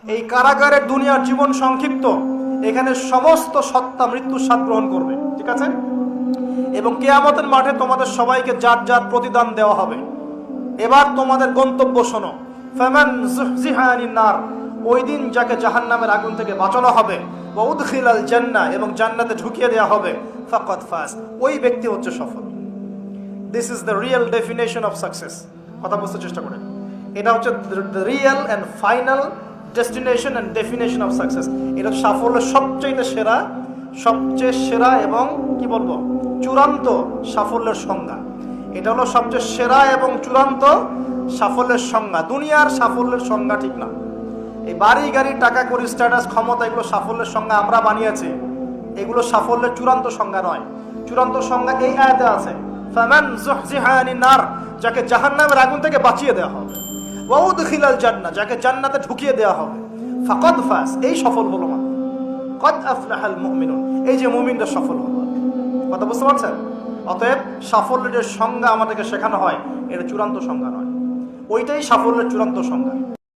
এই কারাগারের দুনিয়ার জীবন সংক্ষিপ্ত, এখানে সমস্ত সত্তা মৃত্যুর স্বাদ গ্রহণ করবে, ঠিক আছে? এবং কিয়ামতের মাঠে তোমাদের সবাইকে জাত জাত প্রতিদান দেওয়া হবে। এবার তোমাদের গন্তব্য শোনো। ফামান যুহজিহা আনিন নার, ওই দিন যাকে জাহান্নামের আগুন থেকে বাঁচানো হবে, ওয়া উদখিলাল জান্নাহ, এবং জান্নাতে ঢুকিয়ে দেওয়া হবে, ফাকাদ ফাজ, ওই ব্যক্তি হচ্ছে সফল। This is the real definition of success. কথা বুঝতে চেষ্টা করেন, এটা হচ্ছে the real and final destination and definition of success. এটা সাফল্যের সবচেয়ে সেরা এবং কি বলবো, চূড়ান্ত সাফল্যের সংজ্ঞা। এটা হলো সবচেয়ে সেরা এবং চূড়ান্ত সাফল্যের সংজ্ঞা। দুনিয়ার সাফল্যের সংজ্ঞা ঠিক না। এই বাড়ি গাড়ি টাকা করি স্ট্যাটাস ক্ষমতা, এগুলো সাফল্যের সংজ্ঞা আমরা বানিয়েছি। এগুলো সাফল্যের চূড়ান্ত সংজ্ঞা নয়। চূড়ান্ত সংজ্ঞা এই আয়াতে আছে, ফামান যুহজিহা আনিন নার, যাকে জাহান্নামের আগুন থেকে বাঁচিয়ে দেওয়া হবে, ওয়া উদখিলাল জান্নাহ, যাকে জান্নাতে ঢুকিয়ে দেওয়া হবে, ফাকাদ ফাজ, এই সফল হলো। মানে কদ আফলাহাল মুমিনুন, এই যে মুমিনরা সফল হলো। কথা বুঝতে পারছেন? অতএব সাফল্যের যে সংজ্ঞা আমাদেরকে শেখানো হয়, এটা চূড়ান্ত সংজ্ঞা নয়, ওইটাই সাফল্যের চূড়ান্ত সংজ্ঞা।